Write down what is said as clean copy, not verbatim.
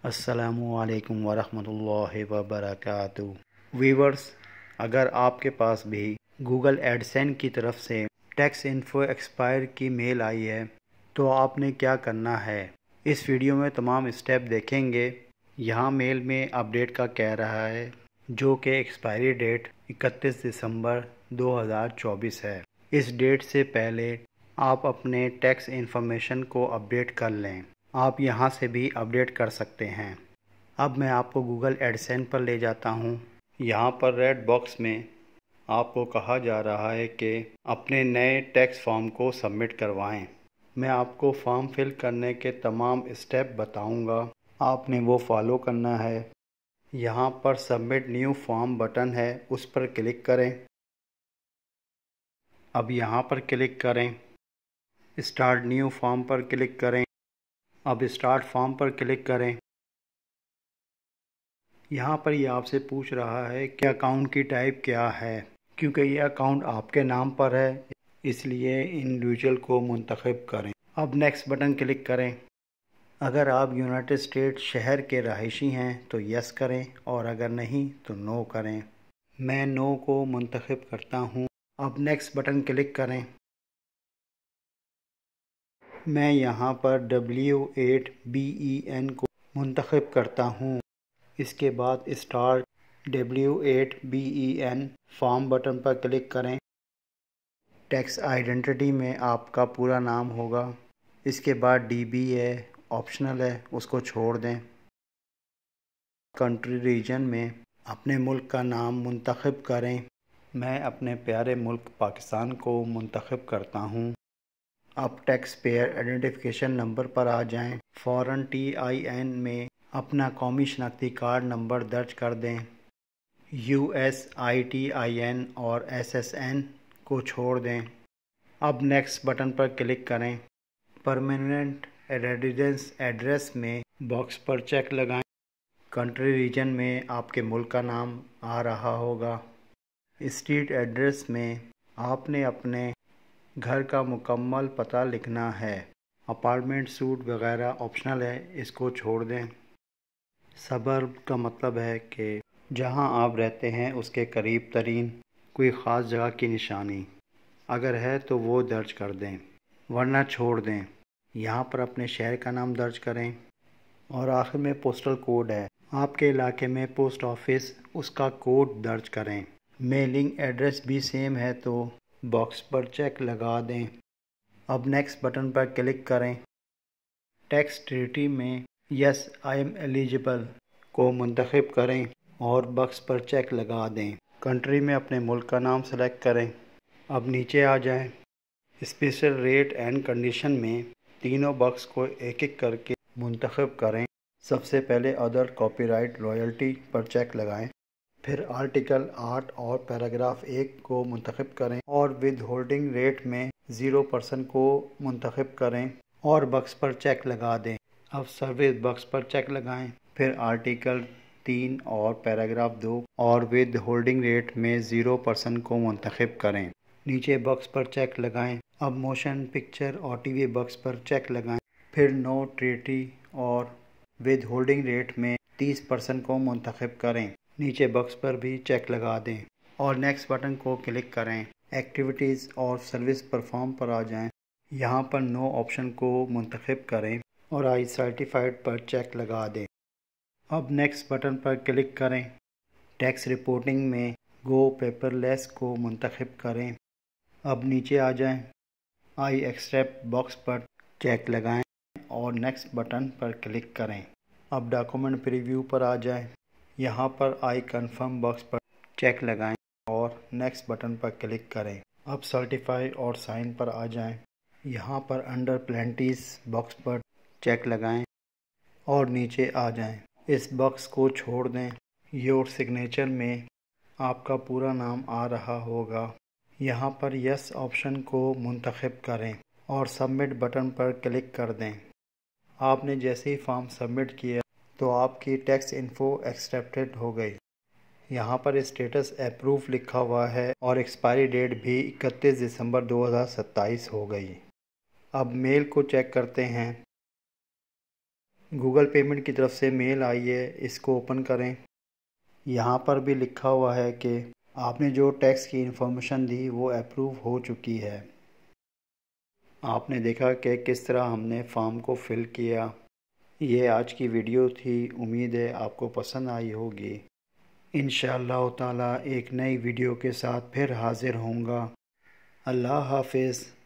السلام علیکم ورحمۃ اللہ وبرکاتہ۔ ویورز، اگر آپ کے پاس بھی گوگل ایڈسین کی طرف سے ٹیکس انفو ایکسپائر کی میل آئی ہے تو آپ نے کیا کرنا ہے، اس ویڈیو میں تمام اسٹیپ دیکھیں گے۔ یہاں میل میں اپڈیٹ کا کہہ رہا ہے جو کہ ایکسپائری ڈیٹ 31 دسمبر 2024 ہے۔ اس ڈیٹ سے پہلے آپ اپنے ٹیکس انفارمیشن کو اپڈیٹ کر لیں۔ آپ یہاں سے بھی اپڈیٹ کر سکتے ہیں۔ اب میں آپ کو گوگل ایڈسین پر لے جاتا ہوں۔ یہاں پر ریڈ باکس میں آپ کو کہا جا رہا ہے کہ اپنے نئے ٹیکس فارم کو سبمٹ کروائیں۔ میں آپ کو فارم فل کرنے کے تمام اسٹیپ بتاؤں گا، آپ نے وہ فالو کرنا ہے۔ یہاں پر سبمٹ نیو فارم بٹن ہے، اس پر کلک کریں۔ اب یہاں پر کلک کریں، اسٹارٹ نیو فارم پر کلک کریں۔ اب اسٹارٹ فارم پر کلک کریں۔ یہاں پر یہ آپ سے پوچھ رہا ہے کہ اکاؤنٹ کی ٹائپ کیا ہے۔ کیونکہ یہ اکاؤنٹ آپ کے نام پر ہے اس لیے انڈیویجول کو منتخب کریں۔ اب نیکسٹ بٹن کلک کریں۔ اگر آپ یونائٹڈ اسٹیٹ شہر کے رہائشی ہیں تو یس کریں اور اگر نہیں تو نو کریں۔ میں نو کو منتخب کرتا ہوں۔ اب نیکسٹ بٹن کلک کریں۔ میں یہاں پر W8BEN کو منتخب کرتا ہوں۔ اس کے بعد اسٹارٹ W8BEN فارم بٹن پر کلک کریں۔ ٹیکس آئیڈینٹی میں آپ کا پورا نام ہوگا۔ اس کے بعد DB ہے، آپشنل ہے، اس کو چھوڑ دیں۔ کنٹری ریجن میں اپنے ملک کا نام منتخب کریں۔ میں اپنے پیارے ملک پاکستان کو منتخب کرتا ہوں۔ اب ٹیکس پیئر آئیڈینٹیفیکیشن نمبر پر آ جائیں۔ فوراً TIN میں اپنا قومی شناختی کارڈ نمبر درج کر دیں۔ USITIN اور SSN کو چھوڑ دیں۔ اب نیکسٹ بٹن پر کلک کریں۔ پرماننٹ ریزیڈنس ایڈریس میں باکس پر چیک لگائیں۔ کنٹری ریجن میں آپ کے ملک کا نام آ رہا ہوگا۔ اسٹریٹ ایڈریس میں آپ نے اپنے گھر کا مکمل پتہ لکھنا ہے۔ اپارٹمنٹ سوٹ وغیرہ آپشنل ہے، اس کو چھوڑ دیں۔ سبرب کا مطلب ہے کہ جہاں آپ رہتے ہیں اس کے قریب ترین کوئی خاص جگہ کی نشانی، اگر ہے تو وہ درج کر دیں ورنہ چھوڑ دیں۔ یہاں پر اپنے شہر کا نام درج کریں اور آخر میں پوسٹل کوڈ ہے، آپ کے علاقے میں پوسٹ آفس، اس کا کوڈ درج کریں۔ میلنگ ایڈریس بھی سیم ہے تو باکس پر چیک لگا دیں۔ اب نیکسٹ بٹن پر کلک کریں۔ ٹیکس ٹریٹی میں یس آئی ایم ایلیجبل کو منتخب کریں اور باکس پر چیک لگا دیں۔ کنٹری میں اپنے ملک کا نام سلیکٹ کریں۔ اب نیچے آ جائیں۔ اسپیشل ریٹ اینڈ کنڈیشن میں تینوں باکس کو ایک ایک کر کے منتخب کریں۔ سب سے پہلے ادر کاپی رائٹ رائلٹی پر چیک لگائیں، پھر آرٹیکل 8 اور پیراگراف 1 کو منتخب کریں اور ود ہولڈنگ ریٹ میں 0% کو منتخب کریں اور باکس پر چیک لگا دیں۔ اب سروس باکس پر چیک لگائیں، پھر آرٹیکل 3 اور پیراگراف 2 اور ود ہولڈنگ ریٹ میں 0% کو منتخب کریں۔ نیچے باکس پر چیک لگائیں۔ اب موشن پکچر اور TV باکس پر چیک لگائیں، پھر نو ٹریٹی اور ود ہولڈنگ ریٹ میں 30% کو منتخب کریں۔ نیچے باکس پر بھی چیک لگا دیں اور نیکسٹ بٹن کو کلک کریں۔ ایکٹیویٹیز اور سروس پرفارم پر آ جائیں۔ یہاں پر نو آپشن کو منتخب کریں اور آئی سرٹیفائیڈ پر چیک لگا دیں۔ اب نیکسٹ بٹن پر کلک کریں۔ ٹیکس رپورٹنگ میں گو پیپر لیس کو منتخب کریں۔ اب نیچے آ جائیں۔ I accept box per check لگائیں اور نیکسٹ بٹن پر کلک کریں۔ اب ڈاکومنٹ پریویو پر آ جائیں۔ یہاں پر آئی کنفرم باکس پر چیک لگائیں اور نیکسٹ بٹن پر کلک کریں۔ اب سرٹیفائی اور سائن پر آ جائیں۔ یہاں پر انڈر پلینٹیز باکس پر چیک لگائیں اور نیچے آ جائیں۔ اس باکس کو چھوڑ دیں۔ یور سگنیچر میں آپ کا پورا نام آ رہا ہوگا۔ یہاں پر یس آپشن کو منتخب کریں اور سبمٹ بٹن پر کلک کر دیں۔ آپ نے جیسے ہی فارم سبمٹ کیا تو آپ کی ٹیکس انفو ایکسیپٹڈ ہو گئی۔ یہاں پر اسٹیٹس اپروو لکھا ہوا ہے اور ایکسپائری ڈیٹ بھی 31 دسمبر 2027 ہو گئی۔ اب میل کو چیک کرتے ہیں۔ گوگل پیمنٹ کی طرف سے میل آئی ہے، اس کو اوپن کریں۔ یہاں پر بھی لکھا ہوا ہے کہ آپ نے جو ٹیکس کی انفارمیشن دی وہ اپروو ہو چکی ہے۔ آپ نے دیکھا کہ کس طرح ہم نے فارم کو فل کیا۔ یہ آج کی ویڈیو تھی، امید ہے آپ کو پسند آئی ہوگی۔ انشاءاللہ تعالی ایک نئی ویڈیو کے ساتھ پھر حاضر ہوں گا۔ اللہ حافظ۔